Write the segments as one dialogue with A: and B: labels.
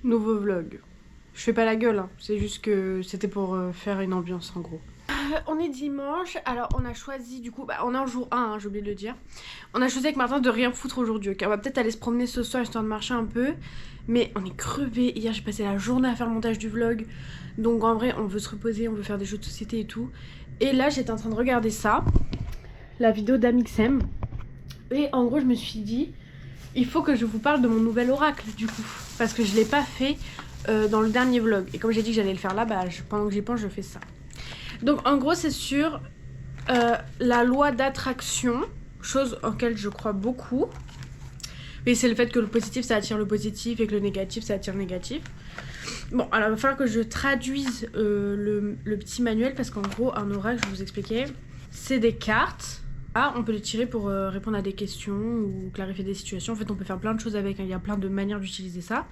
A: Nouveau vlog. Je fais pas la gueule, hein. C'est juste que c'était pour faire une ambiance en gros. On est dimanche, alors on a choisi du coup, on est en jour 1, hein, j'ai oublié de le dire. On a choisi avec Martin de rien foutre aujourd'hui, ok. On va peut-être aller se promener ce soir histoire de marcher un peu. Mais on est crevé. Hier j'ai passé la journée à faire le montage du vlog. Donc en vrai on veut se reposer, on veut faire des jeux de société et tout. Et là j'étais en train de regarder ça, la vidéo d'Amixem. Et en gros je me suis dit, il faut que je vous parle de mon nouvel oracle du coup. Parce que je l'ai pas fait dans le dernier vlog. Et comme j'ai dit que j'allais le faire là, pendant que j'y pense je fais ça. Donc en gros c'est sur la loi d'attraction, chose auquel je crois beaucoup. Mais c'est le fait que le positif ça attire le positif et que le négatif ça attire le négatif. Bon alors il va falloir que je traduise le petit manuel parce qu'en gros un oracle, je vous expliquais, c'est des cartes. Ah, on peut les tirer pour répondre à des questions ou clarifier des situations. En fait on peut faire plein de choses avec, hein. Il y a plein de manières d'utiliser ça.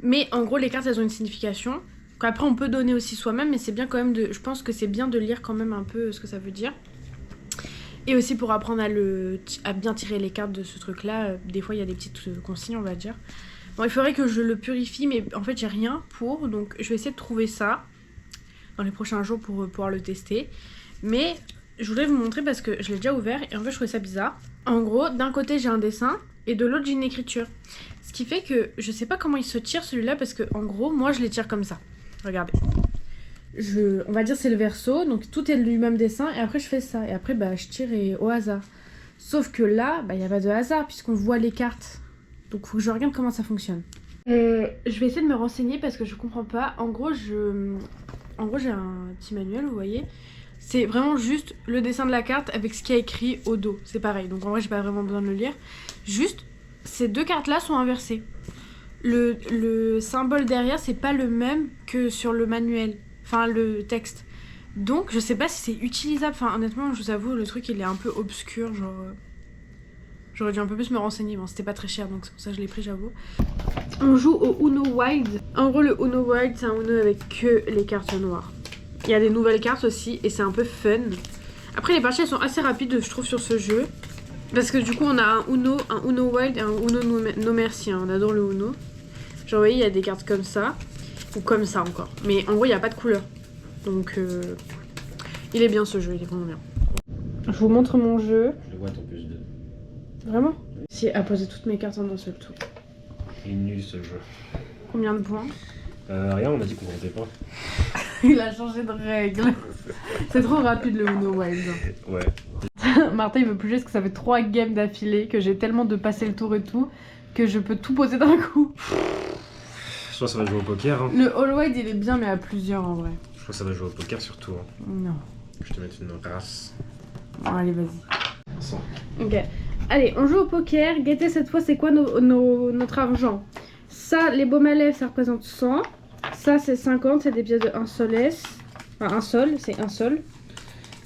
A: Mais en gros les cartes elles ont une signification. Après on peut donner aussi soi-même, mais c'est bien quand même de... Je pense que c'est bien de lire quand même un peu ce que ça veut dire. Et aussi pour apprendre à bien tirer les cartes de ce truc là. Des fois il y a des petites consignes on va dire. Bon il faudrait que je le purifie, mais en fait j'ai rien pour. Donc je vais essayer de trouver ça dans les prochains jours pour pouvoir le tester. Mais je voulais vous montrer parce que je l'ai déjà ouvert et en fait je trouvais ça bizarre. En gros d'un côté j'ai un dessin et de l'autre j'ai une écriture. Ce qui fait que je sais pas comment il se tire celui-là parce que en gros moi je les tire comme ça. Regardez. On va dire c'est le verso, donc tout est du même dessin et après je fais ça. Et après je tire au hasard. Sauf que là, il n'y a pas de hasard puisqu'on voit les cartes. Donc faut que je regarde comment ça fonctionne. Je vais essayer de me renseigner parce que je comprends pas. En gros j'ai un petit manuel, vous voyez. C'est vraiment juste le dessin de la carte avec ce qui est écrit au dos. C'est pareil, donc en vrai j'ai pas vraiment besoin de le lire. Juste, ces deux cartes là sont inversées. Le symbole derrière c'est pas le même que sur le manuel, enfin le texte. Donc je sais pas si c'est utilisable, enfin honnêtement je vous avoue le truc il est un peu obscur, genre j'aurais dû un peu plus me renseigner, bon c'était pas très cher donc c'est pour ça que je l'ai pris j'avoue. On joue au Uno Wild. En gros le Uno Wild c'est un Uno avec que les cartes noires. Il y a des nouvelles cartes aussi et c'est un peu fun. Après les parties elles sont assez rapides je trouve sur ce jeu. Parce que du coup on a un Uno Wild et un Uno no Merci, hein. On adore le Uno. Genre vous voyez il y a des cartes comme ça, ou comme ça encore. Mais en gros il n'y a pas de couleur. Donc il est bien ce jeu, il est vraiment bien. Je vous montre mon jeu.
B: Je le vois ton plus 2.
A: Vraiment? J'ai à poser toutes mes cartes en un seul tour.
B: Il est nul ce jeu.
A: Combien de points?
B: Rien, on a dit qu'on comptait pas.
A: Il a changé de règle. C'est trop rapide le Uno Wild.
B: Ouais.
A: Martin il veut plus jouer parce que ça fait 3 games d'affilée, que j'ai tellement de passer le tour et tout, que je peux tout poser d'un coup.
B: Je pense que ça va jouer au poker. Hein.
A: Le All Wild il est bien mais à plusieurs en vrai.
B: Je pense que ça va jouer au poker surtout. Hein.
A: Non.
B: Je te mets une race.
A: Bon allez vas-y.
B: Sans.
A: Ok. Allez on joue au poker. Guettez cette fois c'est quoi notre argent. Ça les baumes à lèvres ça représente 100. Ça c'est 50, c'est des pièces de 1 soles. Enfin 1 sol, c'est 1 sol.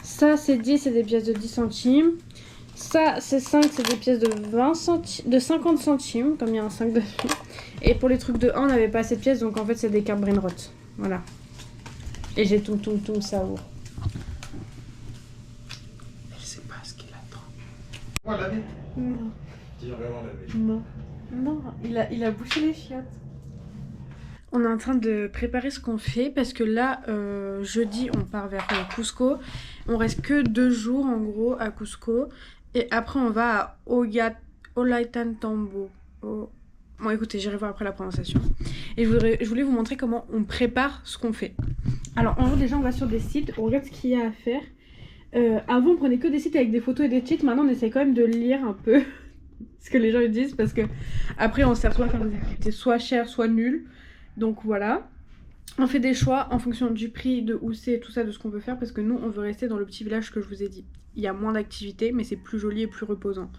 A: Ça c'est 10, c'est des pièces de 10 centimes. Ça c'est 5, c'est des pièces de 50 centimes, comme il y a un 5 dessus. Et pour les trucs de 1, on n'avait pas assez de pièces, donc en fait c'est des cartes brainrot. Voilà. Et j'ai tout saour.
B: Je sais pas ce qu'il attend.
C: Moi la bête.
A: Non.
C: Dis vraiment la bête.
A: Non. Non, il a bouché les chiottes. On est en train de préparer ce qu'on fait parce que là, jeudi, on part vers Cusco. On reste que 2 jours en gros à Cusco. Et après, on va à Ollantaytambo. Bon, écoutez, j'irai voir après la prononciation. Et je voulais vous montrer comment on prépare ce qu'on fait. Alors, en gros, déjà, on va sur des sites, on regarde ce qu'il y a à faire. Avant, on prenait que des sites avec des photos et des cheats. Maintenant, on essaie quand même de lire un peu ce que les gens ils disent parce que après, on se retrouve à faire des activités soit chères, soit nulles. Donc voilà, on fait des choix en fonction du prix, de où c'est, tout ça, de ce qu'on veut faire parce que nous on veut rester dans le petit village que je vous ai dit. Il y a moins d'activités mais c'est plus joli et plus reposant.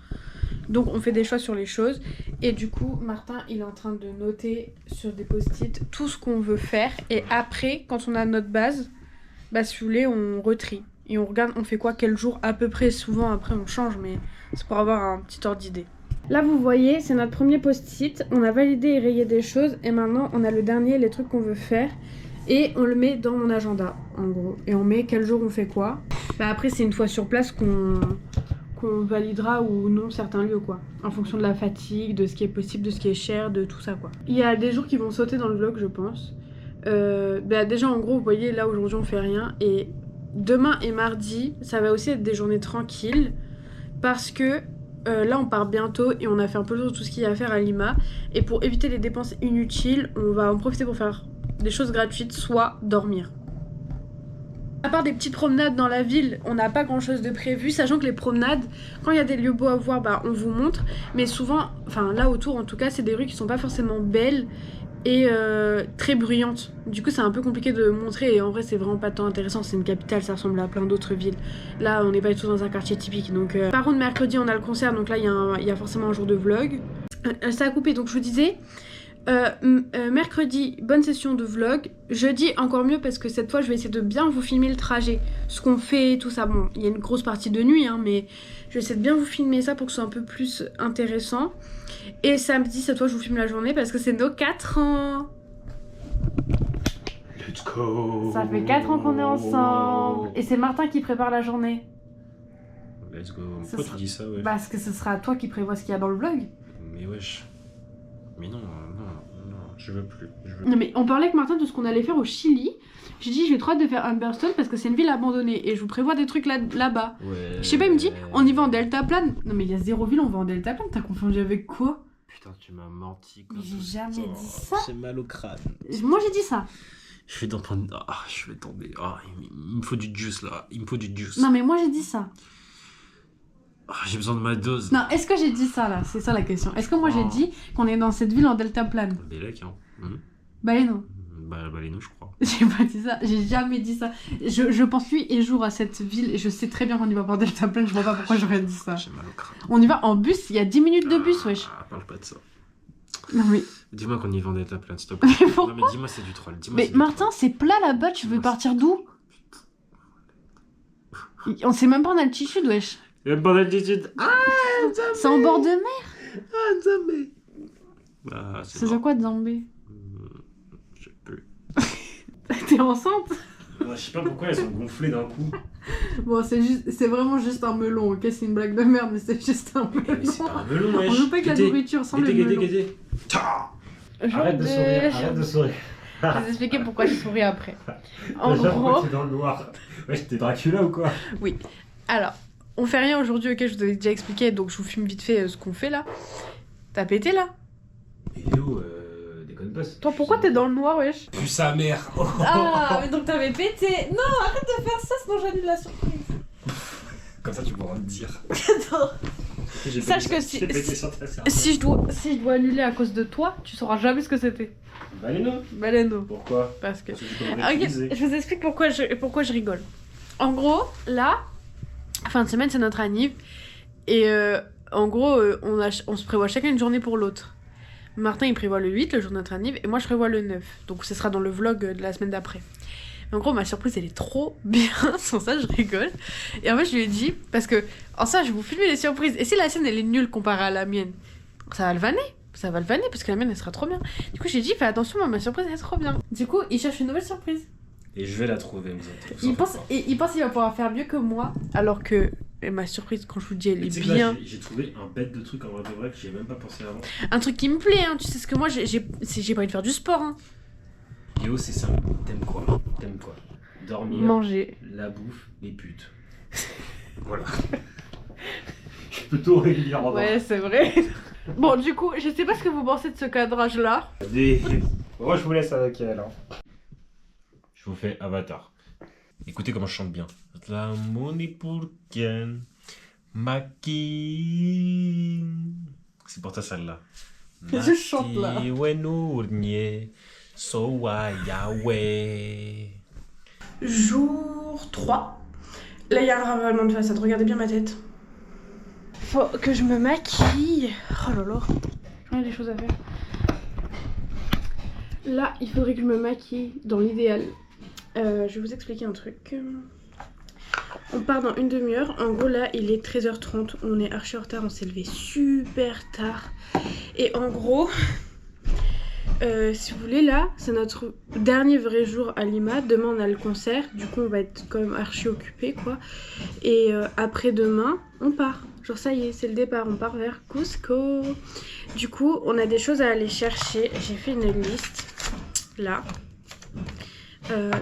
A: Donc on fait des choix sur les choses et du coup Martin il est en train de noter sur des post-it tout ce qu'on veut faire et après quand on a notre base, si vous voulez on retrie et on regarde on fait quoi quel jour à peu près, souvent après on change mais c'est pour avoir un petit ordre d'idée. Là vous voyez c'est notre premier post-it, on a validé et rayé des choses et maintenant on a le dernier, les trucs qu'on veut faire et on le met dans mon agenda en gros et on met quel jour on fait quoi. Après c'est une fois sur place qu'on qu'on validera ou non certains lieux quoi. En fonction de la fatigue, de ce qui est possible, de ce qui est cher, de tout ça quoi. Il y a des jours qui vont sauter dans le vlog je pense. Déjà en gros vous voyez là aujourd'hui on fait rien et demain et mardi ça va aussi être des journées tranquilles parce que là on part bientôt et on a fait un peu le tour de tout ce qu'il y a à faire à Lima et pour éviter les dépenses inutiles on va en profiter pour faire des choses gratuites, soit dormir. À part des petites promenades dans la ville, on n'a pas grand chose de prévu, sachant que les promenades, quand il y a des lieux beaux à voir, bah on vous montre, mais souvent, enfin là autour en tout cas, c'est des rues qui sont pas forcément belles et très bruyantes. Du coup c'est un peu compliqué de montrer et en vrai c'est vraiment pas tant intéressant, c'est une capitale, ça ressemble à plein d'autres villes. Là on n'est pas du tout dans un quartier typique, donc par contre mercredi on a le concert, donc là il y a forcément un jour de vlog. Ça a coupé, donc je vous disais... mercredi, bonne session de vlog. Jeudi, encore mieux parce que cette fois je vais essayer de bien vous filmer le trajet, ce qu'on fait, tout ça. Bon, il y a une grosse partie de nuit, hein, mais je vais essayer de bien vous filmer ça pour que ce soit un peu plus intéressant. Et samedi, cette fois je vous filme la journée parce que c'est nos 4 ans.
B: Let's go.
A: Ça fait 4 ans qu'on est ensemble. Et c'est Martin qui prépare la journée.
B: Let's go. Pourquoi tu dis ça, ouais?
A: Parce que ce sera toi qui prévois ce qu'il y a dans le vlog.
B: Mais wesh. Mais non, je veux plus.
A: Non mais on parlait avec Martin de ce qu'on allait faire au Chili. J'ai dit j'ai trop hâte de faire Humberstone parce que c'est une ville abandonnée et je vous prévois des trucs là-bas.
B: Ouais.
A: Je sais pas, il me dit on y va en deltaplane. Non mais il y a 0 ville, on va en deltaplane. T'as confondu avec quoi?
B: Putain, tu m'as menti.
A: Mais j'ai jamais dit ça.
B: J'ai mal au crâne.
A: Moi j'ai dit ça.
B: Je vais je vais tomber. Ah, il me faut du juice là. Il me faut du juice.
A: Non mais moi j'ai dit ça.
B: J'ai besoin de ma dose.
A: Non, est-ce que j'ai dit ça là? C'est ça la question. Est-ce que moi j'ai dit qu'on est dans cette ville en deltaplane?
B: Bélec, hein.
A: Baleineau.
B: Baleineau, je crois.
A: J'ai pas dit ça, j'ai jamais dit ça. Je pense nuit et jour à cette ville et je sais très bien qu'on y va par deltaplane, je vois pas pourquoi j'aurais dit ça.
B: J'ai mal au crâne.
A: On y va en bus, il y a 10 minutes de bus, wesh.
B: Parle pas de ça.
A: Non mais...
B: Dis-moi qu'on y va en deltaplane, s'il te plaît.
A: Mais pourquoi?
B: Non mais dis-moi c'est du troll.
A: Mais Martin, c'est plat là-bas, tu veux partir d'où? On sait même pas en altitude, wesh.
B: Même pas d'altitude. Ah,
A: c'est en bord de mer.
B: Ah, Zambé. Ah,
A: c'est ça quoi, Zambé?
B: Je sais plus.
A: T'es enceinte?
B: Je sais pas pourquoi elles sont gonflées d'un coup.
A: Bon, c'est vraiment juste un melon, ok? C'est une blague de merde, mais c'est juste un melon.
B: Mais c'est pas un melon, wesh.
A: On veut pas que la nourriture sans le melon.
B: Arrête de sourire, arrête de sourire.
A: Je vais vous expliquer pourquoi je souris après. En
B: Déjà, pourquoi
A: gros...
B: t'es dans le noir? Wesh, t'es Dracula ou quoi?
A: Oui. Alors, on fait rien aujourd'hui, ok? Je vous avais déjà expliqué, donc je vous filme vite fait ce qu'on fait là. T'as pété là?
B: Et Léo, déconne pas.
A: Toi, pourquoi t'es dans le noir, wesh?
B: Pue sa mère.
A: Ah, mais donc t'avais pété. Non, arrête de faire ça, sinon j'annule la surprise.
B: Comme ça, tu pourras me dire.
A: Attends. Sache que si je dois annuler à cause de toi, tu sauras jamais ce que c'était. Baleineau.
B: Pourquoi?
A: Parce que...
B: que
A: je vous explique pourquoi je rigole. En gros, là, fin de semaine, c'est notre anniv. Et en gros, on se prévoit chacun une journée pour l'autre. Martin, il prévoit le 8, le jour de notre anniv, et moi, je prévois le 9. Donc, ce sera dans le vlog de la semaine d'après. En gros, ma surprise, elle est trop bien. Sans ça, je rigole. Et en fait, je lui ai dit, parce que, en ça, je vais vous filmer les surprises. Et si la scène, elle est nulle comparée à la mienne, ça va le vanner. Ça va le vanner, parce que la mienne, elle sera trop bien. Du coup, j'ai dit, fais attention, ma surprise, elle est trop bien. Du coup, il cherche une nouvelle surprise.
B: Et je vais la trouver,
A: il pense qu'il va pouvoir faire mieux que moi, alors que ma surprise, quand je vous dis, elle est bien.
B: J'ai trouvé un bête de truc en vrai de vrai que j'y ai même pas pensé avant.
A: Un truc qui me plaît, hein. Tu sais ce que moi, j'ai pas envie de faire du sport, hein.
B: Léo, c'est simple. T'aimes quoi? Dormir,
A: manger,
B: la bouffe, les putes. Voilà. Je suis plutôt régulièrement.
A: Ouais, c'est vrai. Bon, du coup, je sais pas ce que vous pensez de ce cadrage-là.
B: Moi, je vous laisse avec elle. Hein. Je vous fais Avatar. Écoutez comment je chante bien. La money pour Ken. Maki. C'est pour ta celle-là.
A: Je chante là. Jour 3. Là, il y a un ravalement de façade. Regardez bien ma tête. Faut que je me maquille. Oh là là. J'en ai des choses à faire. Là, il faudrait que je me maquille dans l'idéal. Je vais vous expliquer un truc. On part dans une demi-heure. En gros, là, il est 13h30. On est archi en retard. On s'est levé super tard. Et en gros, si vous voulez, là, c'est notre dernier vrai jour à Lima. Demain, on a le concert. Du coup, on va être quand même archi occupé, quoi. Et après-demain, on part. Genre, ça y est, c'est le départ. On part vers Cusco. Du coup, on a des choses à aller chercher. J'ai fait une liste, là.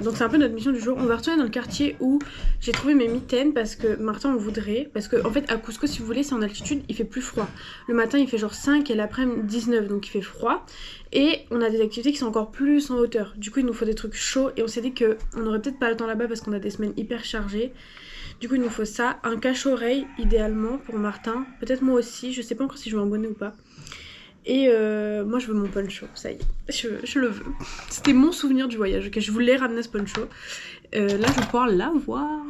A: Donc c'est un peu notre mission du jour. On va retourner dans le quartier où j'ai trouvé mes mitaines parce que Martin en voudrait. Parce que en fait à Cusco, si vous voulez, c'est en altitude, il fait plus froid. Le matin il fait genre 5 et l'après-midi 19, donc il fait froid. Et on a des activités qui sont encore plus en hauteur. Du coup il nous faut des trucs chauds et on s'est dit qu'on aurait peut-être pas le temps là-bas parce qu'on a des semaines hyper chargées. Du coup il nous faut ça, un cache-oreille idéalement pour Martin. Peut-être moi aussi, je sais pas encore si je veux un bonnet ou pas. Et moi je veux mon poncho, ça y est, je le veux. C'était mon souvenir du voyage, ok, je voulais ramener ce poncho. Là je vais pouvoir l'avoir.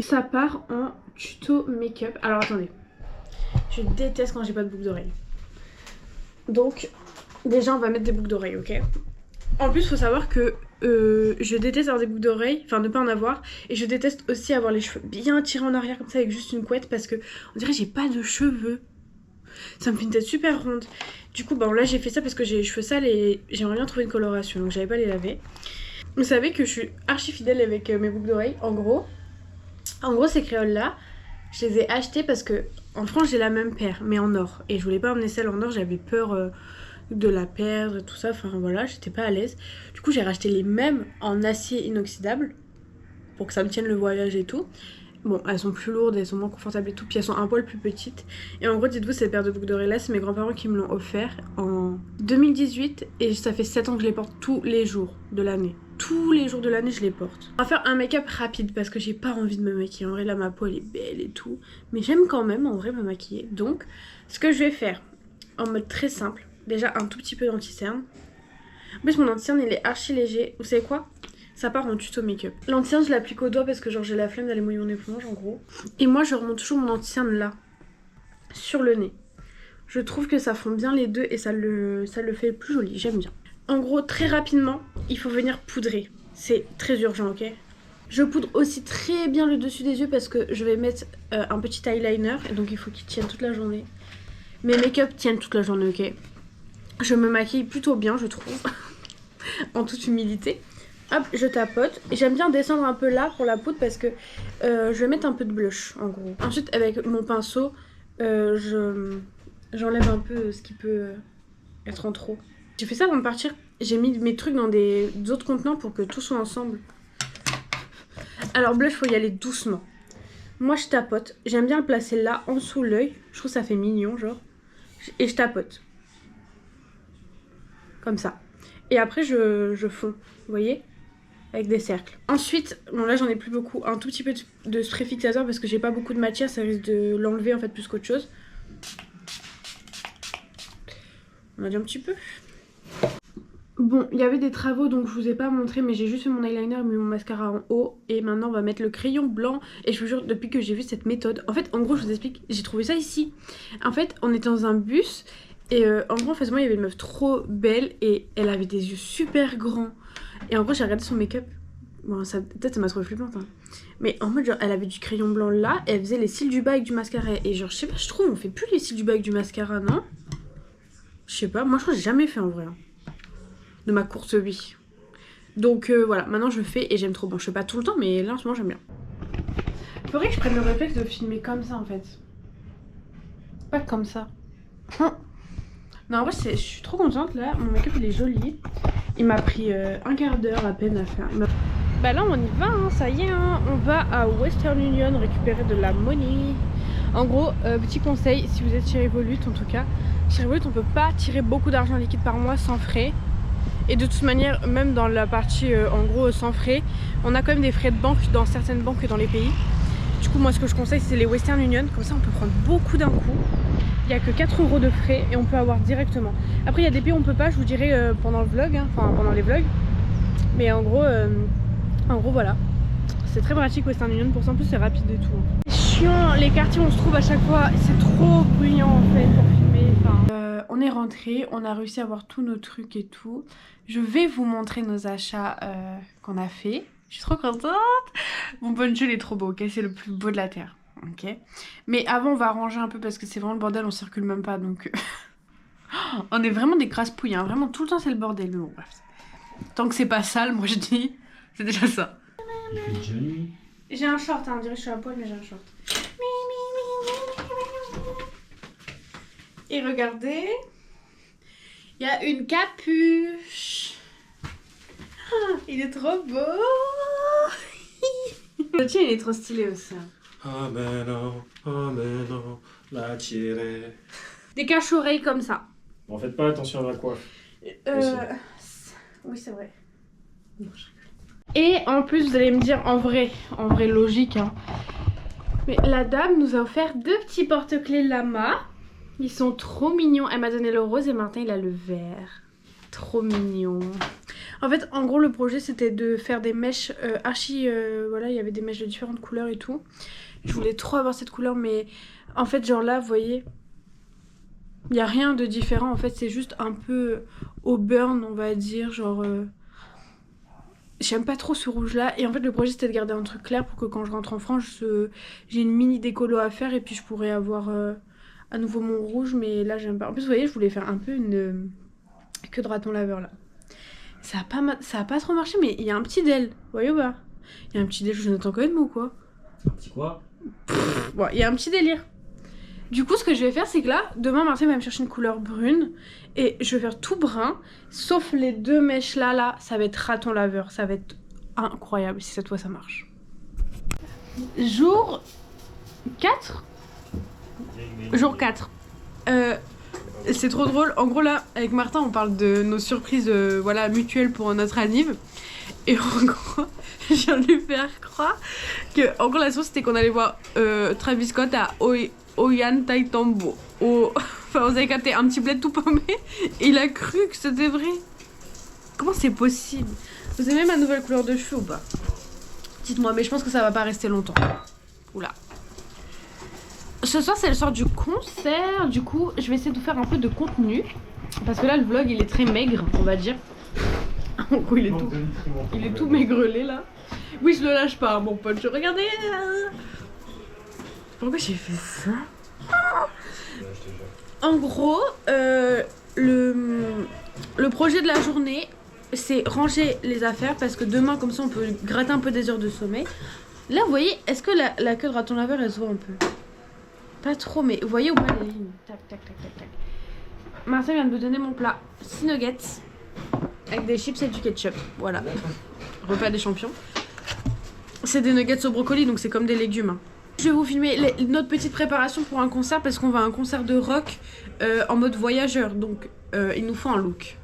A: Ça part en tuto make-up. Alors attendez, je déteste quand j'ai pas de boucle d'oreille. Donc déjà on va mettre des boucles d'oreille, ok. En plus faut savoir que je déteste avoir des boucles d'oreille, enfin ne pas en avoir. Et je déteste aussi avoir les cheveux bien tirés en arrière comme ça avec juste une couette parce que on dirait que j'ai pas de cheveux. Ça me fait une tête super ronde. Du coup, bon là j'ai fait ça parce que j'ai les cheveux sales et j'aimerais bien trouver une coloration, donc j'avais pas les laver. Vous savez que je suis archi fidèle avec mes boucles d'oreilles. En gros, ces créoles là, je les ai achetées parce que en France j'ai la même paire, mais en or. Et je voulais pas emmener celle en or, j'avais peur de la perdre et tout ça. Enfin voilà, j'étais pas à l'aise. Du coup j'ai racheté les mêmes en acier inoxydable pour que ça me tienne le voyage et tout. Bon, elles sont plus lourdes, elles sont moins confortables et tout, puis elles sont un poil plus petites. Et en gros, dites-vous, cette paire de boucles d'oreilles là, c'est mes grands-parents qui me l'ont offert en 2018 et ça fait 7 ans que je les porte tous les jours de l'année. Tous les jours de l'année, je les porte. On va faire un make-up rapide parce que j'ai pas envie de me maquiller. En vrai, là, ma peau, elle est belle et tout. Mais j'aime quand même, en vrai, me maquiller. Donc, ce que je vais faire, en mode très simple, déjà un tout petit peu d'anti-cerne. En plus, mon anti-cerne, il est archi léger. Vous savez quoi ? Ça part en tuto make-up. L'anti-cerne, je l'applique au doigt parce que genre j'ai la flemme d'aller mouiller mon éponge en gros. Et moi, je remonte toujours mon anti-cerne là, sur le nez. Je trouve que ça fond bien les deux et ça le fait plus joli, j'aime bien. En gros, très rapidement, il faut venir poudrer. C'est très urgent, ok ? Je poudre aussi très bien le dessus des yeux parce que je vais mettre un petit eyeliner. Et donc il faut qu'il tienne toute la journée. Mes make-up tiennent toute la journée, ok ? Je me maquille plutôt bien, je trouve. En toute humilité. Hop, je tapote. Et j'aime bien descendre un peu là pour la poudre parce que je vais mettre un peu de blush en gros. Ensuite, avec mon pinceau, j'enlève un peu ce qui peut être en trop. J'ai fait ça avant de partir. J'ai mis mes trucs dans des autres contenants pour que tout soit ensemble. Alors, blush, faut y aller doucement. Moi, je tapote. J'aime bien le placer là, en dessous l'œil. Je trouve que ça fait mignon, genre. Et je tapote. Comme ça. Et après, je fonds. Vous voyez ? Avec des cercles. Ensuite, bon là j'en ai plus beaucoup, un tout petit peu de spray fixateur parce que j'ai pas beaucoup de matière, ça risque de l'enlever en fait plus qu'autre chose. On a dit un petit peu. Bon, il y avait des travaux donc je vous ai pas montré mais j'ai juste fait mon eyeliner, mis mon mascara en haut et maintenant on va mettre le crayon blanc et je vous jure depuis que j'ai vu cette méthode, en fait en gros je vous explique, j'ai trouvé ça ici. En fait on était dans un bus et en gros en face de moi il y avait une meuf trop belle et elle avait des yeux super grands. Et en gros j'ai regardé son make-up. Bon ça peut-être ça m'a trouvé flippante hein. Mais en mode genre elle avait du crayon blanc là et elle faisait les cils du bas avec du mascara. Et genre je sais pas, je trouve on fait plus les cils du bas avec du mascara, non? Je sais pas, moi je crois que j'ai jamais fait en vrai hein. De ma courte vie. Donc voilà, maintenant je fais et j'aime trop. Bon je fais pas tout le temps mais là en ce moment j'aime bien. Faudrait que je prenne le réflexe de filmer comme ça en fait. Pas comme ça. Non en vrai je suis trop contente là, mon make-up il est joli. Il m'a pris un quart d'heure à peine à faire. Bah là on y va, hein, ça y est, hein. On va à Western Union récupérer de la money. En gros, petit conseil, si vous êtes chez Revolut en tout cas, chez Revolut on peut pas tirer beaucoup d'argent liquide par mois sans frais. Et de toute manière, même dans la partie en gros sans frais, on a quand même des frais de banque dans certaines banques et dans les pays. Du coup moi ce que je conseille c'est les Western Union, comme ça on peut prendre beaucoup d'un coup. Il n'y a que 4 € de frais et on peut avoir directement. Après il y a des pays où on peut pas, je vous dirai pendant le vlog, hein, enfin pendant les vlogs. Mais en gros voilà. C'est très pratique Western Union, pour ça en plus c'est rapide et tout. C'est chiant, les quartiers où on se trouve à chaque fois, c'est trop bruyant en fait pour filmer. Enfin... on est rentré, on a réussi à avoir tous nos trucs et tout. Je vais vous montrer nos achats qu'on a fait. Je suis trop contente. Mon poncho il est trop beau, ok, c'est le plus beau de la terre. Ok. Mais avant on va ranger un peu parce que c'est vraiment le bordel, on circule même pas donc On est vraiment des crasse-pouilles, hein. Vraiment tout le temps c'est le bordel. Mais bon, bref. Tant que c'est pas sale, moi je dis, c'est déjà ça.
B: Il fait déjà nuit.
A: J'ai un short, hein. On dirait que je suis à poil, mais j'ai un short. Et regardez, il y a une capuche. Ah, il est trop beau. Le tien, il est trop stylé aussi.
B: Oh mais non, la tirée.
A: Des cache-oreilles comme ça.
B: Bon, faites pas attention à la coiffe.
A: Oui, c'est vrai. Non, je rigole. Et en plus, vous allez me dire, en vrai logique, hein. Mais la dame nous a offert 2 petits porte-clés Lama. Ils sont trop mignons. Elle m'a donné le rose et Martin, il a le vert. Trop mignon. En fait, en gros, le projet, c'était de faire des mèches voilà, il y avait des mèches de différentes couleurs et tout. Je voulais trop avoir cette couleur, mais en fait, genre là, vous voyez, il n'y a rien de différent. En fait, c'est juste un peu au burn, on va dire, genre... J'aime pas trop ce rouge-là. Et en fait, le projet, c'était de garder un truc clair pour que quand je rentre en France, j'ai une mini décolo à faire et puis je pourrais avoir à nouveau mon rouge. Mais là, j'aime pas. En plus, vous voyez, je voulais faire un peu une queue de raton laveur, là. Ça a pas trop marché, mais il y a un petit DEL. Vous voyez ou pas? Il y a un petit DEL, Jonathan Cohen ou quoi?
B: Un petit quoi?
A: Bon, il y a un petit délire. Du coup, ce que je vais faire, c'est que là, demain, Martin va me chercher une couleur brune. Et je vais faire tout brun. Sauf les 2 mèches là, ça va être raton laveur. Ça va être incroyable si cette fois ça marche. Jour 4. Jour 4. C'est trop drôle. En gros, là, avec Martin, on parle de nos surprises voilà, mutuelles pour notre anniv. Et en gros, je viens de lui faire croire que, en gros, la source c'était qu'on allait voir Travis Scott à Oyan Taitambo. Enfin, vous avez capté, un petit bled tout paumé. Et il a cru que c'était vrai. Comment c'est possible? Vous aimez ma nouvelle couleur de cheveux ou pas? Dites-moi, mais je pense que ça va pas rester longtemps. Oula. Ce soir, c'est le soir du concert. Du coup, je vais essayer de vous faire un peu de contenu. Parce que là, le vlog, il est très maigre, on va dire. En gros, il est tout maigrelé, là. Oui, je le lâche pas, mon pote. Regardez. Pourquoi j'ai fait ça? En gros, le projet de la journée, c'est ranger les affaires parce que demain, comme ça, on peut gratter un peu des heures de sommeil. Là, vous voyez, est-ce que la queue de raton laveur, elle se voit un peu? Pas trop, mais vous voyez ou pas les lignes? Tac, tac, tac, tac, tac. Martin vient de me donner mon plat 6 nuggets avec des chips et du ketchup. Voilà. Repas des champions. C'est des nuggets au brocoli, donc c'est comme des légumes. Hein. Je vais vous filmer notre petite préparation pour un concert parce qu'on va à un concert de rock en mode voyageur. Donc il nous faut un look.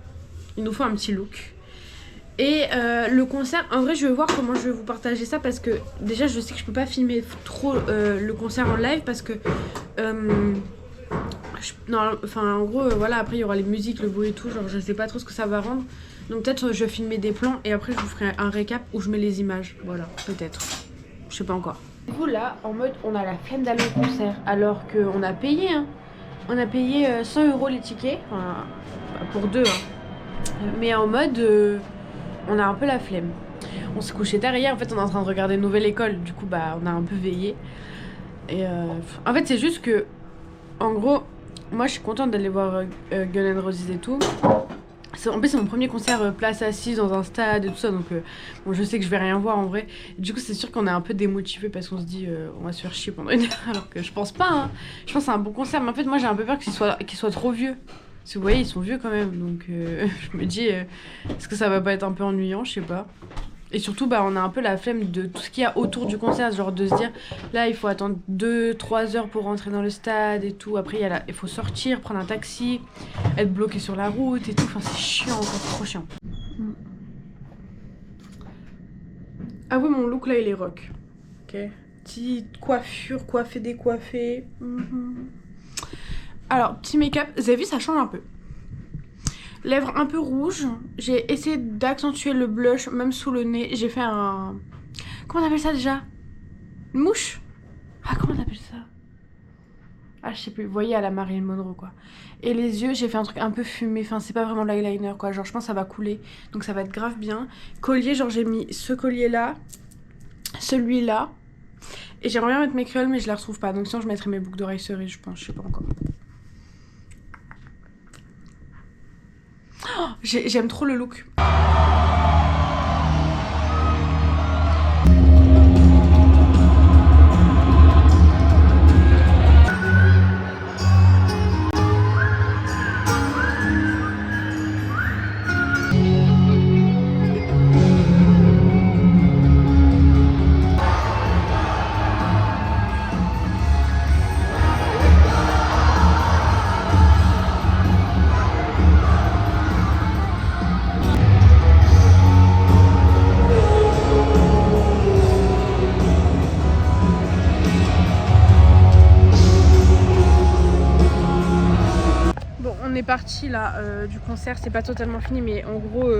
A: Il nous faut un petit look. Et le concert, en vrai je vais voir comment je vais vous partager ça parce que déjà je sais que je peux pas filmer trop le concert en live parce que non, enfin en gros voilà, après il y aura les musiques, le bruit et tout, genre je sais pas trop ce que ça va rendre. Donc peut-être je vais filmer des plans et après je vous ferai un récap où je mets les images, voilà, peut-être. Je sais pas encore. Du coup là, en mode on a la flemme d'aller au concert alors qu'on a payé, hein. On a payé 100 € les tickets, enfin pour 2, hein. Mais en mode on a un peu la flemme. On s'est couché tard hier, en fait on est en train de regarder Nouvelle École, du coup bah on a un peu veillé. Et en fait c'est juste que, en gros, moi je suis contente d'aller voir Guns N' Roses et tout. En plus c'est mon premier concert place assise dans un stade et tout ça, donc bon, je sais que je vais rien voir en vrai. Et du coup c'est sûr qu'on est un peu démotivé parce qu'on se dit on va se faire chier pendant une heure, alors que je pense pas, hein. Je pense que c'est un bon concert, mais en fait moi j'ai un peu peur qu'il soit trop vieux. Parce que vous voyez, ils sont vieux quand même, donc je me dis, est-ce que ça va pas être un peu ennuyant, je sais pas. Et surtout, bah, on a un peu la flemme de tout ce qu'il y a autour du concert, genre de se dire, là, il faut attendre 2-3 heures pour rentrer dans le stade et tout. Après, il faut sortir, prendre un taxi, être bloqué sur la route et tout. Enfin, c'est chiant, c'est trop chiant. Ah oui, mon look là, il est rock. Ok. Petite coiffure, coiffée, décoiffée. Alors, petit make-up, vous avez vu, ça change un peu. Lèvres un peu rouges. J'ai essayé d'accentuer le blush, même sous le nez. J'ai fait un... Comment on appelle ça déjà? Une mouche? Ah, comment on appelle ça? Ah, je sais plus. Vous voyez, à la Marilyn Monroe, quoi. Et les yeux, j'ai fait un truc un peu fumé. Enfin, c'est pas vraiment l'eyeliner, quoi. Genre, je pense que ça va couler. Donc, ça va être grave bien. Collier, genre, j'ai mis ce collier-là. Celui-là. Et j'aimerais bien mettre mes créoles, mais je les retrouve pas. Donc, sinon, je mettrai mes boucles d'oreilles cerises, je pense. Je sais pas encore. Oh, j'aime trop le look. On est parti là du concert, c'est pas totalement fini mais en gros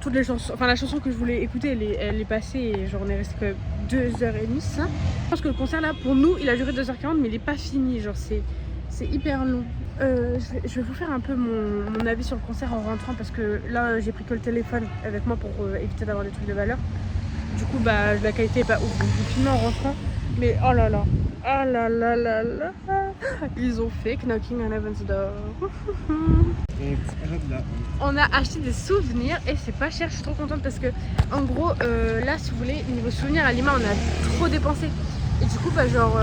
A: toutes les chansons, enfin la chanson que je voulais écouter elle est passée et genre on est resté quand même 2h30 ça. Je pense que le concert là pour nous il a duré 2h40 mais il est pas fini, genre c'est hyper long. Je vais vous faire un peu mon avis sur le concert en rentrant parce que là j'ai pris que le téléphone avec moi pour éviter d'avoir des trucs de valeur. Du coup bah la qualité est pas ouf, donc je vais filmer en rentrant mais oh là là. Ah là là là là. Ils ont fait Knocking on Heaven's Door. On a acheté des souvenirs et c'est pas cher, je suis trop contente parce que en gros là si vous voulez niveau souvenirs à Lima on a trop dépensé et du coup bah genre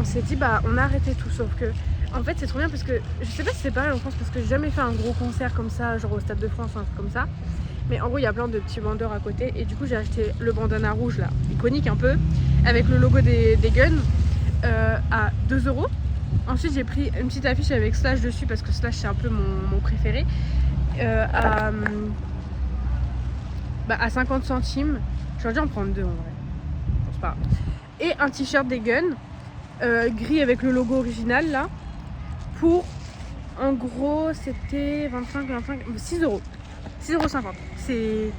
A: on s'est dit bah on a arrêté tout sauf que en fait c'est trop bien parce que je sais pas si c'est pareil en France parce que j'ai jamais fait un gros concert comme ça genre au Stade de France un truc comme ça mais en gros il y a plein de petits vendeurs à côté et du coup j'ai acheté le bandana rouge là iconique un peu avec le logo des Guns à 2 €. Ensuite j'ai pris une petite affiche avec Slash dessus parce que Slash c'est un peu mon préféré à 50 centimes. J'aurais dû en prendre deux en vrai, je pense pas. Et un t-shirt des Guns gris avec le logo original là pour en gros c'était 6 €. 6,50 €. C'est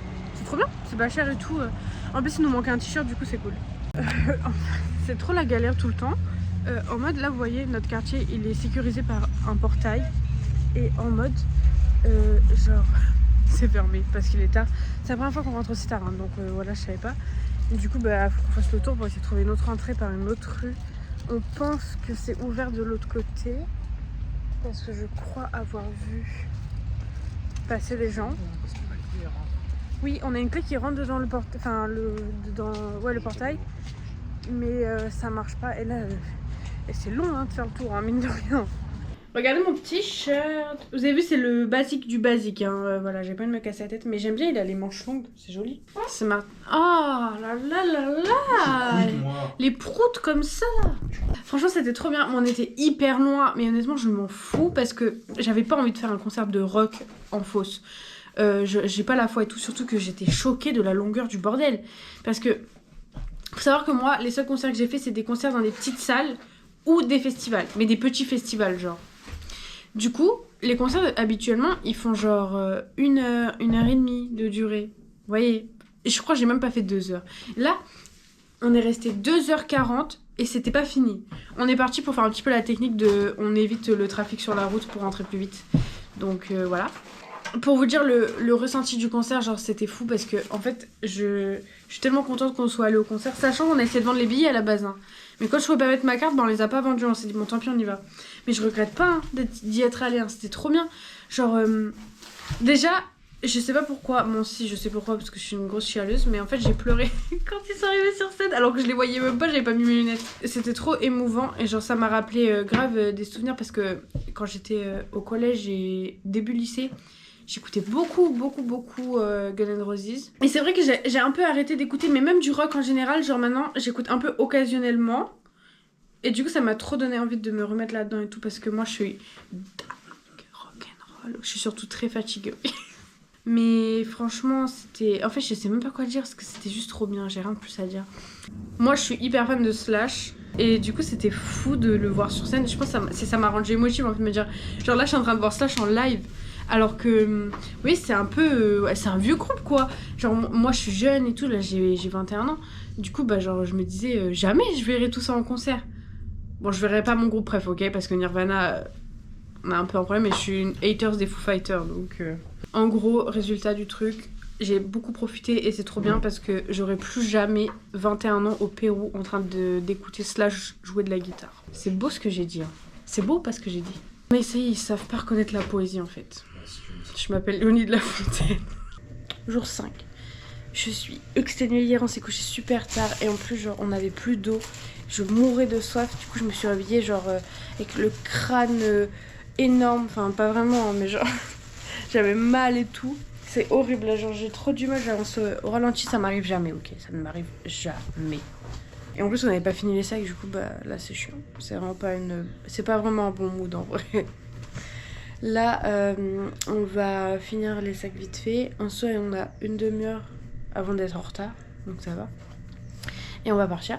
A: trop bien, c'est pas cher et tout. En plus il nous manquait un t-shirt du coup c'est cool. C'est trop la galère tout le temps. En mode là vous voyez notre quartier il est sécurisé par un portail et en mode genre c'est fermé parce qu'il est tard. C'est la première fois qu'on rentre aussi tard hein, donc voilà je savais pas. Et du coup bah faut qu'on fasse le tour pour essayer de trouver une autre entrée par une autre rue. On pense que c'est ouvert de l'autre côté parce que je crois avoir vu passer des gens. Oui on a une clé qui rentre dedans le portail, enfin le portail mais ça marche pas et là et c'est long hein, de faire le tour, hein, mine de rien. Regardez mon petit shirt. Vous avez vu, c'est le basique du basique. Hein. Voilà, j'ai pas envie de me casser la tête. Mais j'aime bien, il a les manches longues. C'est joli. C'est marrant. Oh là là là là. Les proutes comme ça. Franchement, c'était trop bien. On était hyper loin. Mais honnêtement, je m'en fous parce que j'avais pas envie de faire un concert de rock en fosse. J'ai pas la foi et tout. Surtout que j'étais choquée de la longueur du bordel. Parce que, faut savoir que moi, les seuls concerts que j'ai fait, c'est des concerts dans des petites salles. Ou des festivals, mais des petits festivals genre. Du coup, les concerts habituellement, ils font genre 1 heure, 1h30 de durée. Vous voyez, et je crois que j'ai même pas fait 2 heures. Là, on est resté 2h40 et c'était pas fini. On est parti pour faire un petit peu la technique de on évite le trafic sur la route pour rentrer plus vite. Donc voilà. Pour vous dire le ressenti du concert, genre c'était fou parce que en fait je suis tellement contente qu'on soit allé au concert, sachant qu'on a essayé de vendre les billets à la base. Hein. Mais quand je pouvais pas mettre ma carte, on les a pas vendus, on s'est dit bon tant pis on y va. Mais je regrette pas hein, d'y être allé, hein. C'était trop bien. Genre déjà, je sais pas pourquoi, bon si je sais pourquoi parce que je suis une grosse chialeuse, mais en fait j'ai pleuré quand ils sont arrivés sur scène alors que je les voyais même pas, j'avais pas mis mes lunettes. C'était trop émouvant et genre ça m'a rappelé grave des souvenirs parce que quand j'étais au collège et début lycée, j'écoutais beaucoup Guns N' Roses. Et c'est vrai que j'ai un peu arrêté d'écouter, mais même du rock en général, genre maintenant, j'écoute un peu occasionnellement. Et du coup, ça m'a trop donné envie de me remettre là-dedans et tout, parce que moi, je suis rock'n'roll. Je suis surtout très fatiguée. Mais franchement, c'était... En fait, je sais même pas quoi dire, parce que c'était juste trop bien, j'ai rien de plus à dire. Moi, je suis hyper fan de Slash. Et du coup, c'était fou de le voir sur scène. Je pense que ça m'a rendu émotive, en fait, de me dire... Genre là, je suis en train de voir Slash en live. Alors que, oui, c'est un peu... c'est un vieux groupe, quoi. Genre, moi, je suis jeune et tout, là, j'ai 21 ans. Du coup, bah, genre, je me disais, jamais je verrai tout ça en concert. Bon, je verrai pas mon groupe préf, ok, parce que Nirvana, on a un peu un problème, mais je suis une haters des Foo Fighters, donc... En gros, résultat du truc, j'ai beaucoup profité et c'est trop bien parce que j'aurais plus jamais 21 ans au Pérou en train d'écouter Slash jouer de la guitare. C'est beau ce que j'ai dit, hein. C'est beau pas ce que j'ai dit. Mais ça y est, ils savent pas reconnaître la poésie, en fait. Je m'appelle Léonie de la Fontaine. Jour 5. Je suis exténuée hier, on s'est couché super tard et en plus genre on avait plus d'eau. Je mourais de soif, du coup je me suis réveillée genre avec le crâne énorme, enfin pas vraiment hein, mais genre j'avais mal et tout. C'est horrible là, genre j'ai trop du mal, j'avance au ralenti, ça m'arrive jamais, ok, ça ne m'arrive jamais. Et en plus on n'avait pas fini les sacs, du coup bah là c'est chiant. C'est vraiment pas une... c'est pas vraiment un bon mood en vrai. Là on va finir les sacs vite fait. En soi on a une demi-heure avant d'être en retard, donc ça va. Et on va partir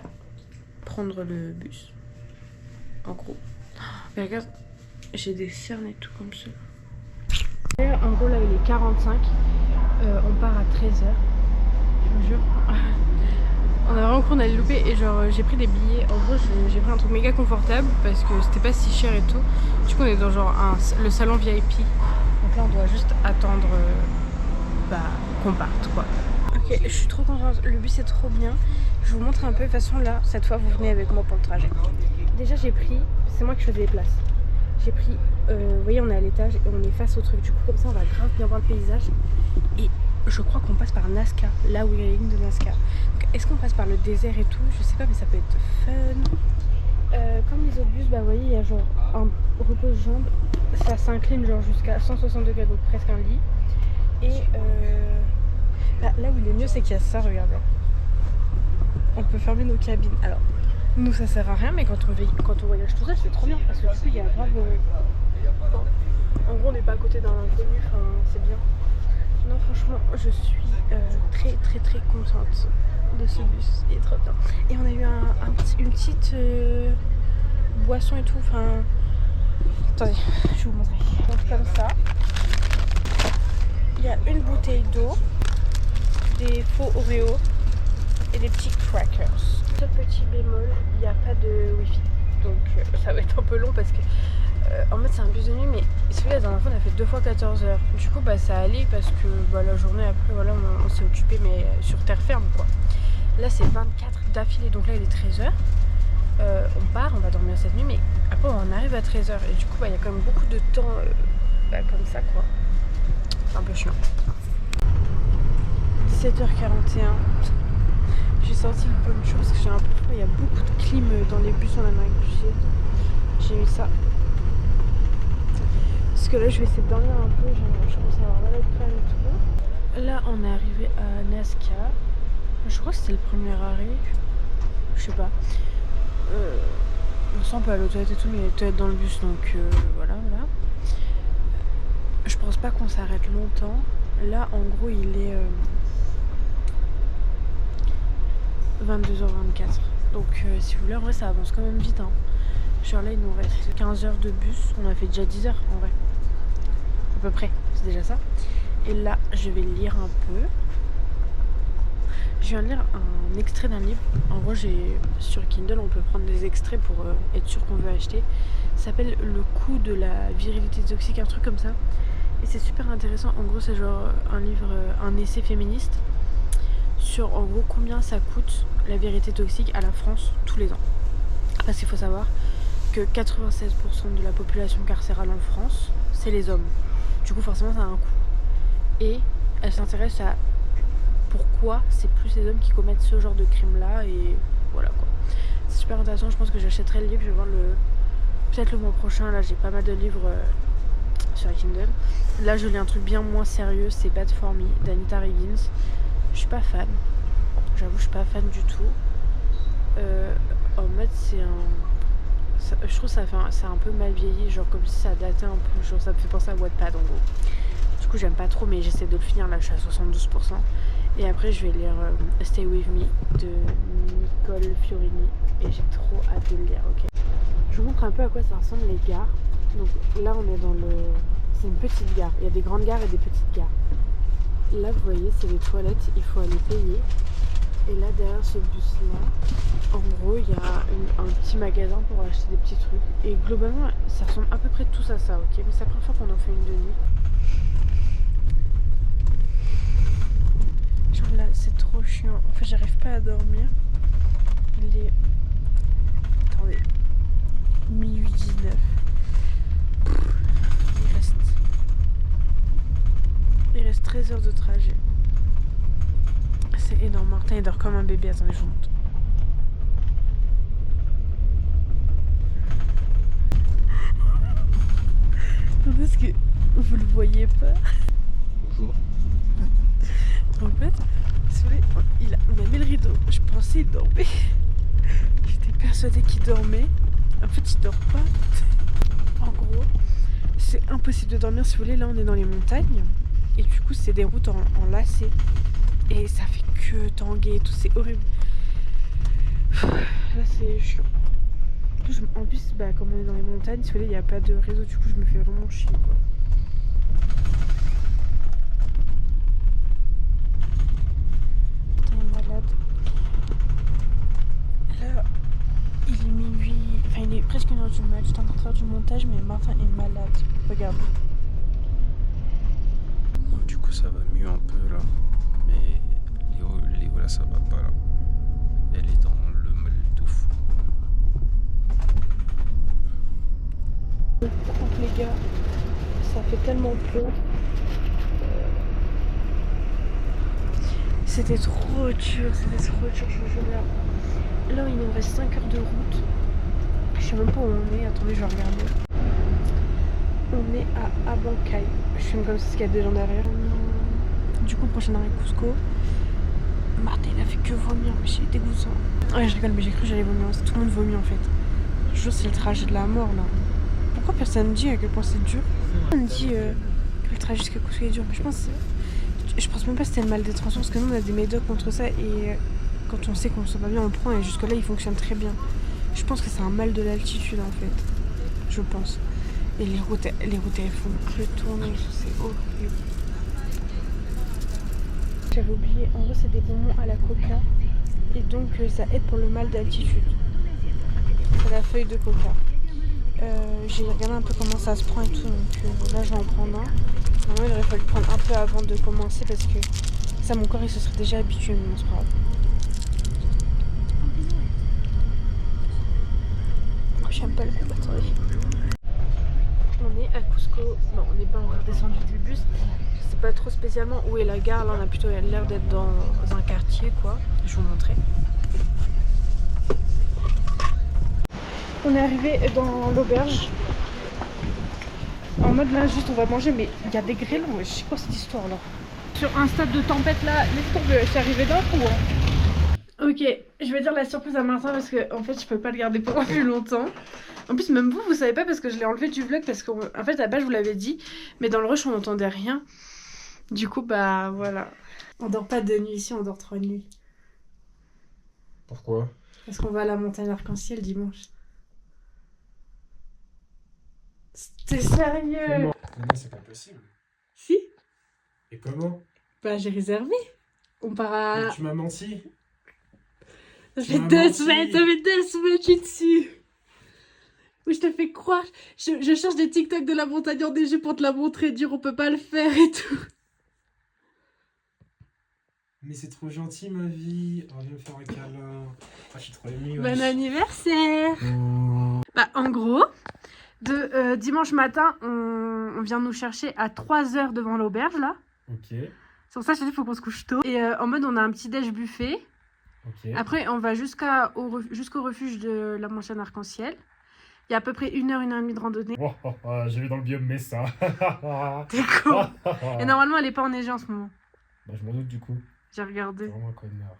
A: prendre le bus. En gros. Mais regarde, j'ai des cernes et tout comme ça. En gros là il est 45. On part à 13h. Je vous jure. On a vraiment cru qu'on allait louper et genre j'ai pris des billets. En gros j'ai pris un truc méga confortable parce que c'était pas si cher et tout. Du coup on est dans genre le salon VIP. Donc là on doit juste attendre qu'on parte quoi. Ok, je suis trop contente, le bus est trop bien. Je vous montre un peu, de toute façon là, cette fois vous venez avec moi pour le trajet. Déjà j'ai pris, c'est moi qui faisais les places. J'ai pris, vous voyez on est à l'étage et on est face au truc. Du coup comme ça on va grave bien voir le paysage. Et je crois qu'on passe par Nazca, là où il y a la ligne de Nazca. Est-ce qu'on passe par le désert et tout? Je sais pas mais ça peut être fun. Comme les autres bus, bah vous voyez il y a genre un repose-jambes. Ça s'incline genre jusqu'à 160 degrés, donc presque un lit. Et là où il est mieux c'est qu'il y a ça, regarde là. On peut fermer nos cabines. Alors, nous ça sert à rien, mais quand on voyage tout seul, c'est trop bien. Parce que du coup, il y a grave. En gros, on n'est pas à côté d'un inconnu, enfin, c'est bien. Non, franchement, je suis très contente de ce bus. Il est trop bien. Et on a eu une petite boisson et tout. Enfin. Attendez, je vais vous montrer. Donc, comme ça, il y a une bouteille d'eau, des faux Oreos et des petits crackers. Seul petit bémol, il n'y a pas de wifi. Donc ça va être un peu long parce que en fait c'est un bus de nuit, mais celui-là la dernière fois on a fait 2 fois 14 heures. Du coup bah ça allait parce que bah, la journée après voilà on s'est occupé mais sur terre ferme quoi. Là c'est 24 d'affilée, donc là il est 13h. On part, on va dormir cette nuit, mais après on arrive à 13h et du coup bah il y a quand même beaucoup de temps comme ça quoi. C'est un peu chiant. 17h41. J'ai sorti le poncho parce que j'ai un peu froid. Il y a beaucoup de clim dans les bus en Amérique du Sud. J'ai mis ça. Parce que là, je vais essayer de dormir un peu. Je commence à avoir mal au crâne et tout. Là, on est arrivé à Nazca. Je crois que c'était le premier arrêt. Je sais pas. On sent pas à l'autorité et tout, mais il y a des toilettes dans le bus. Donc voilà. Je pense pas qu'on s'arrête longtemps. Là, en gros, il est 22h24. Donc, si vous voulez, en vrai, ça avance quand même vite. Hein. Genre là, il nous reste 15 heures de bus. On a fait déjà 10 heures en vrai. À peu près, c'est déjà ça. Et là, je vais lire un peu. Je viens de lire un extrait d'un livre. En gros, sur Kindle, on peut prendre des extraits pour être sûr qu'on veut acheter. Ça s'appelle Le coût de la virilité toxique, un truc comme ça. Et c'est super intéressant. En gros, c'est genre un livre, un essai féministe sur en gros combien ça coûte la virilité toxique à la France tous les ans. Parce qu'il faut savoir que 96% de la population carcérale en France, c'est les hommes. Du coup, forcément, ça a un coût. Et elle s'intéresse à pourquoi c'est plus les hommes qui commettent ce genre de crimes-là. Et voilà quoi. C'est super intéressant. Je pense que j'achèterai le livre. Je vais voir peut-être le mois prochain. Là, j'ai pas mal de livres sur Kindle. Là, je lis un truc bien moins sérieux. C'est Bad for Me d'Anita Higgins. Je suis pas fan. J'avoue, je suis pas fan du tout. En mode, je trouve ça c'est un peu mal vieilli, genre comme si ça datait un peu, genre ça me fait penser à Wattpad en gros. Du coup j'aime pas trop, mais j'essaie de le finir, là je suis à 72%. Et après je vais lire Stay With Me de Nicole Fiorini et j'ai trop hâte de le lire, ok. Je vous montre un peu à quoi ça ressemble les gares. Donc là on est dans c'est une petite gare, il y a des grandes gares et des petites gares. Là vous voyez c'est les toilettes, il faut aller payer. Et là derrière ce bus là, en gros il y a un petit magasin pour acheter des petits trucs. Et globalement ça ressemble à peu près tous à ça, ok. Mais c'est la première fois qu'on en fait une de nuit. Genre là c'est trop chiant. En fait j'arrive pas à dormir. Il est... Attendez. Minuit 19. Il reste reste 13 heures de trajet. C'est énorme. Martin il dort comme un bébé. Attendez, je vous montre. Est-ce que vous le voyez pas?
B: Bonjour.
A: En fait, on a mis le rideau. Je pensais qu'il dormait. J'étais persuadée qu'il dormait. En fait, il dort pas. En gros, c'est impossible de dormir. Si vous voulez, là, on est dans les montagnes. Et du coup, c'est des routes en lacets. Et ça fait que tanguer et tout. C'est horrible. Là, c'est chiant. En plus, bah, comme on est dans les montagnes, si vous voulez, il n'y a pas de réseau. Du coup, je me fais vraiment chier, quoi. Malade. Là, il est minuit, enfin il est presque 1h du mat. J'étais en train de faire du montage, mais Martin est malade. Regarde.
D: Bon, du coup, ça va mieux un peu là, mais Léo là, ça va pas là. Elle est dans le mal de fou.
A: Donc les gars, ça fait tellement peu. C'était trop dur, je vous jure. Là, il nous reste 5 heures de route. Je sais même pas où on est, attendez, je vais regarder. On est à Abancay. Je filme comme ça parce qu'il y a des gens derrière. Du coup, prochain arrêt Cusco. Martin, il a fait que vomir, mais c'est dégoûtant. Ouais, je rigole, mais j'ai cru que j'allais vomir. Tout le monde vomit en fait. Je jure, c'est le trajet de la mort là. Pourquoi personne ne dit à quel point c'est dur? On me dit que le trajet jusqu'à Cusco est dur, mais je pense même pas que c'était le mal des transports parce que nous on a des médocs contre ça et quand on sait qu'on se sent pas bien on le prend et jusque là il fonctionne très bien. Je pense que c'est un mal de l'altitude en fait. Je pense. Et les routes elles font que tourner, c'est horrible. J'avais oublié, en gros c'est des bonbons à la coca et donc ça aide pour le mal d'altitude. C'est la feuille de coca. J'ai regardé un peu comment ça se prend et tout, donc là je vais en prendre un. Normalement il aurait fallu le prendre un peu avant de commencer parce que ça mon corps il se serait déjà habitué, mais non c'est pas grave. J'aime pas le goût, attendez. On est à Cusco, bon on n'est pas encore descendu du bus, je sais pas trop spécialement où est la gare, là on a plutôt l'air d'être dans un quartier quoi, je vais vous montrer. On est arrivé dans l'auberge. En mode là juste on va manger mais il y a des grêlons, je sais quoi cette histoire là. Sur un stade de tempête là, laisse tomber, c'est arrivé d'un coup hein. Ok, je vais dire la surprise à Martin parce que en fait je peux pas le garder pour moi plus longtemps. En plus même vous savez pas parce que je l'ai enlevé du vlog parce qu'en fait à la base je vous l'avais dit mais dans le rush on n'entendait rien. Du coup bah voilà. On dort pas 2 nuits ici, on dort 3 nuits.
B: Pourquoi?
A: Parce qu'on va à la montagne arc-en-ciel dimanche. T'es sérieux?
B: Comment? Mais non, c'est pas possible.
A: Si?
B: Et comment?
A: Bah j'ai réservé. On part à...
B: Mais tu m'as menti.
A: Ça
B: Tu
A: fait
B: m'as
A: 2
B: menti.
A: semaines, je suis dessus. Oui, je te fais croire. Je cherche des TikTok de la montagne enneigée pour te la montrer. Dur, on peut pas le faire et tout.
B: Mais c'est trop gentil ma vie. Oh, viens me faire un câlin. Ah, je suis trop ému.
A: Bon anniversaire. Bah en gros, dimanche matin, on vient nous chercher à 3h devant l'auberge là.
B: Ok.
A: C'est pour ça que je te dis qu'il faut qu'on se couche tôt. Et en mode on a un petit déj buffet.
B: Ok.
A: Après on va jusqu'au refuge de la montagne arc-en-ciel. Il y a à peu près 1h30 de randonnée.
B: J'ai vu dans le biome Messa.
A: T'es con. Et normalement elle est pas enneigée en ce moment.
B: Bah je m'en doute du coup.
A: J'ai regardé.
B: T'es vraiment un connard.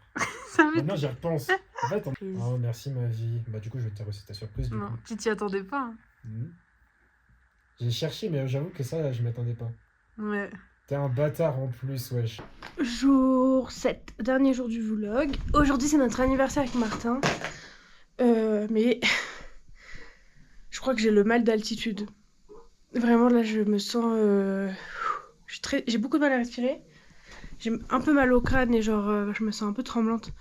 A: Ça me...
B: Maintenant j'y repense. En fait, oh merci ma vie. Bah du coup je vais te reçu ta surprise du
A: Non,
B: coup.
A: tu t'y attendais pas. Hein.
B: J'ai cherché mais j'avoue que ça je m'attendais pas.
A: Ouais.
B: T'es un bâtard en plus wesh.
A: Jour 7, dernier jour du vlog. Aujourd'hui c'est notre anniversaire avec Martin. Mais je crois que j'ai le mal d'altitude. Vraiment là je me sens... J'ai beaucoup de mal à respirer. J'ai un peu mal au crâne et genre je me sens un peu tremblante.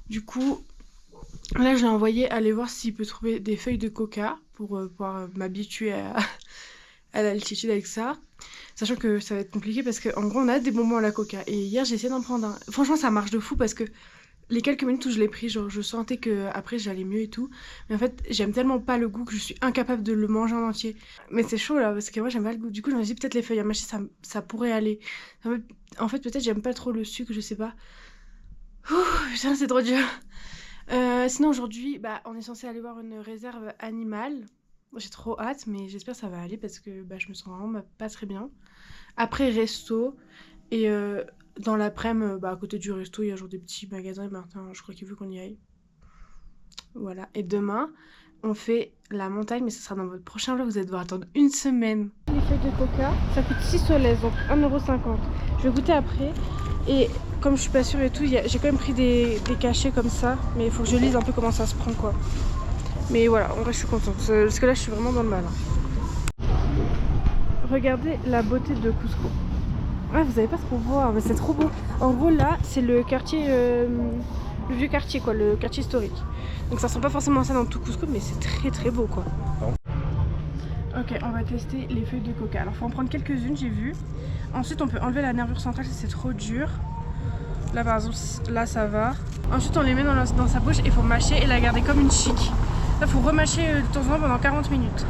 A: Du coup là je l'ai envoyé aller voir s'il peut trouver des feuilles de coca pour pouvoir m'habituer à l'altitude avec ça. Sachant que ça va être compliqué parce qu'en gros on a des bonbons à la coca. Et hier j'ai essayé d'en prendre un. Franchement ça marche de fou parce que les quelques minutes où je l'ai pris, genre je sentais que après j'allais mieux et tout. Mais en fait, j'aime tellement pas le goût que je suis incapable de le manger en entier. Mais c'est chaud là, parce que moi j'aime pas le goût. Du coup, je me dis peut-être les feuilles à mâcher, ça pourrait aller. En fait, peut-être j'aime pas trop le sucre, je sais pas. Ouh, putain, c'est trop dur. Sinon, aujourd'hui, bah, on est censé aller voir une réserve animale. J'ai trop hâte, mais j'espère que ça va aller parce que bah, je me sens vraiment pas très bien. Après, resto. Et dans l'après-midi, bah, à côté du resto, il y a genre des petits magasins. Et Martin, je crois qu'il veut qu'on y aille. Voilà. Et demain, on fait la montagne, mais ce sera dans votre prochain vlog. Vous allez devoir attendre une semaine. Les feuilles de coca, ça coûte 6 soles, donc 1,50 €. Je vais goûter après. Et comme je suis pas sûre et tout, j'ai quand même pris des cachets comme ça. Mais il faut que je lise un peu comment ça se prend, quoi. Mais voilà, en vrai, je suis contente. Parce que là, je suis vraiment dans le mal. Hein. Regardez la beauté de Cusco. Ah, vous allez pas trop voir, mais c'est trop beau. En gros, là, c'est le quartier, le vieux quartier, quoi, le quartier historique. Donc ça sent pas forcément ça dans tout Cusco, mais c'est très très beau, quoi. Ok, on va tester les feuilles de coca. Alors, faut en prendre quelques-unes, j'ai vu. Ensuite, on peut enlever la nervure centrale si c'est trop dur. Là, par exemple, là, ça va. Ensuite, on les met dans sa bouche et il faut mâcher et la garder comme une chic. Là, faut remâcher de temps en temps pendant 40 minutes.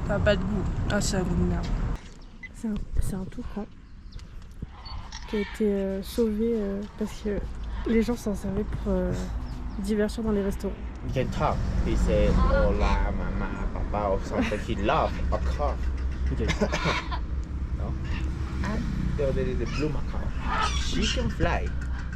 A: Ça n'a pas de goût. Ah, c'est un goût de merde. C'est un toucan qui a été sauvé parce que les gens s'en servaient pour diversion dans les restaurants.
E: You can talk. He said, "Hola, mama, papa," or something. He loved a car.
B: Ok.
E: No? And the other is the blue macaw. She can fly.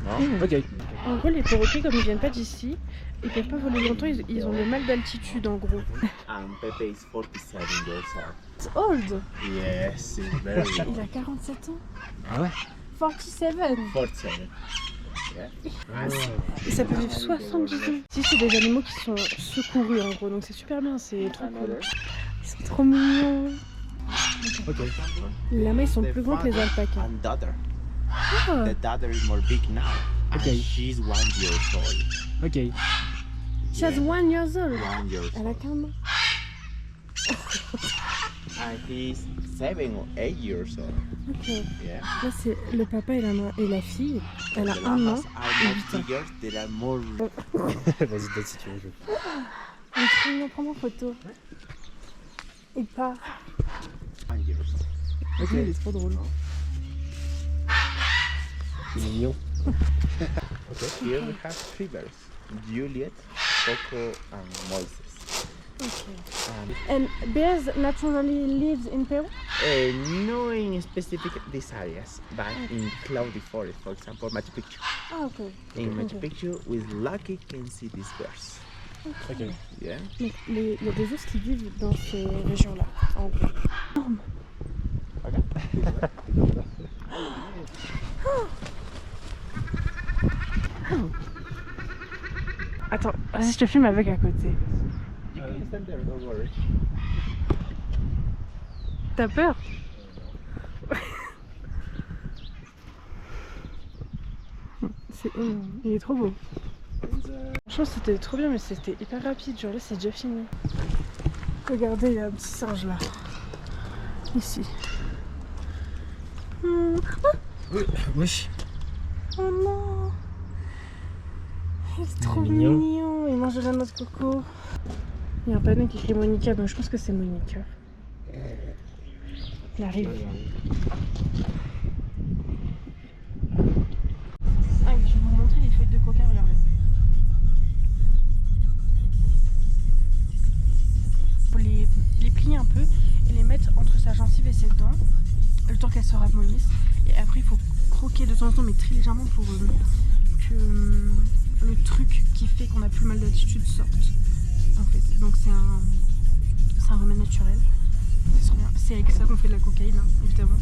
E: No?
B: Ok.
A: En gros, les perroquets, comme ils viennent pas d'ici, ils peuvent pas voler longtemps, ils ont le mal d'altitude en gros.
E: And Pepe is 47 years old.
A: It's old.
E: Yes, it's very
A: Il a 47 ans.
B: Ah ouais.
A: 47.
E: 47. Yeah.
A: Et ça peut vivre 70 ans. Si, c'est des animaux qui sont secourus en gros, donc c'est super bien, c'est trop cool. Ils sont trop mignons.
B: Ok.
A: Les lamas, ils sont plus grands que les alpacas.
E: And daughter.
A: Ah.
E: The daughter is more big now.
B: Okay.
E: And she's 1 year old.
B: Ok.
A: She has 1 year old.
E: 1 year
A: Elle a
E: old.
A: 15 ans.
E: And he's 7 or 8 years old.
A: Ok.
E: Yeah.
A: Là, c'est le papa et la fille. Elle a
E: The
A: 1 an
E: llamas
A: et
E: are
A: 8
E: not
A: ans.
E: bigger, they are more.
B: Vas-y, donne si tu veux.
A: Il est trop mignon, prends ma photo. Il part.
E: 1 year old.
A: Ok, il est trop drôle.
B: C'est mignon.
E: Here we have 3 birds: Juliet, Coco, and Moises.
A: Okay. And bears naturally lives in Peru?
E: No in specific these areas, but in cloudy forest, for example, Machu Picchu.
A: Ah, ok.
E: In Machu
A: Okay.
E: Picchu, with lucky can see these birds.
B: Ok.
E: Yeah.
A: Donc, il y a des ours qui vivent dans ces régions-là, en gros. Énorme. Attends, vas-y, je te filme avec à côté.
E: You can stand there, don't worry.
A: T'as peur? C'est énorme, il est trop beau. Franchement, c'était trop bien, mais c'était hyper rapide. Genre là, c'est déjà fini. Regardez, il y a un petit singe là. Ici.
B: Oui.
A: Oh non! C'est trop
B: mignon.
A: mignon. Il mange de la noix de coco. Il y a un panneau qui écrit Monica, donc je pense que c'est Monica. Il arrive. Ah, je vais vous montrer les feuilles de coca, regardez. Faut les plier un peu et les mettre entre sa gencive et ses dents, le temps qu'elles se ramollissent. Et après, il faut croquer de temps en temps, mais très légèrement pour que le truc qui fait qu'on a plus mal d'altitude sorte. En fait, donc c'est un remède naturel. C'est avec ça qu'on fait de la cocaïne, hein, évidemment.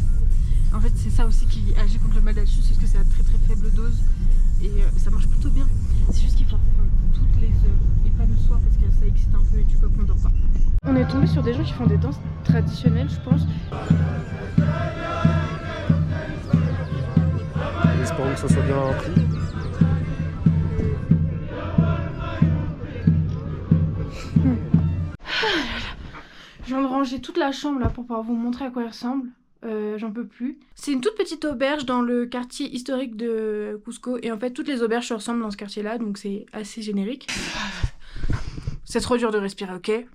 A: En fait, c'est ça aussi qui agit contre le mal d'altitude, c'est parce que c'est à très très faible dose et ça marche plutôt bien. C'est juste qu'il faut en prendre toutes les heures et pas le soir parce que ça excite un peu et du coup on dort pas. On est tombé sur des gens qui font des danses traditionnelles, je pense.
B: Espérons que ça soit bien pris.
A: Je viens de ranger toute la chambre là pour pouvoir vous montrer à quoi elle ressemble. j'en peux plus. C'est une toute petite auberge dans le quartier historique de Cusco. Et en fait, toutes les auberges se ressemblent dans ce quartier-là, donc c'est assez générique. C'est trop dur de respirer, ok?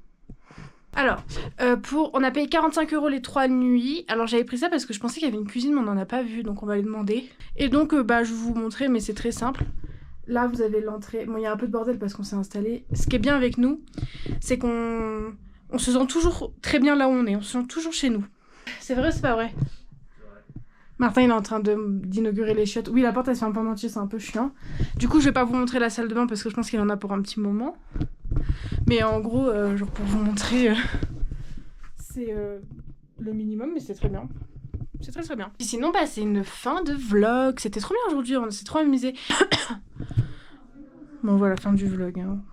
A: Alors, on a payé 45 € les 3 nuits. Alors j'avais pris ça parce que je pensais qu'il y avait une cuisine, mais on n'en a pas vu, donc on va les demander. Et donc, je vais vous montrer, mais c'est très simple. Là, vous avez l'entrée. Bon, il y a un peu de bordel parce qu'on s'est installé. Ce qui est bien avec nous, c'est qu'on se sent toujours très bien là où on est. On se sent toujours chez nous. C'est vrai ou c'est pas vrai? Martin, il est en train d'inaugurer les chiottes. Oui, la porte, elle se fait un peu en entier, c'est un peu chiant. Du coup, je vais pas vous montrer la salle de bain parce que je pense qu'il en a pour un petit moment. Mais en gros, genre pour vous montrer, c'est le minimum, mais c'est très bien. C'est très très bien. Et sinon, c'est une fin de vlog. C'était trop bien aujourd'hui, on s'est trop amusé. Bon, voilà, fin du vlog. Hein.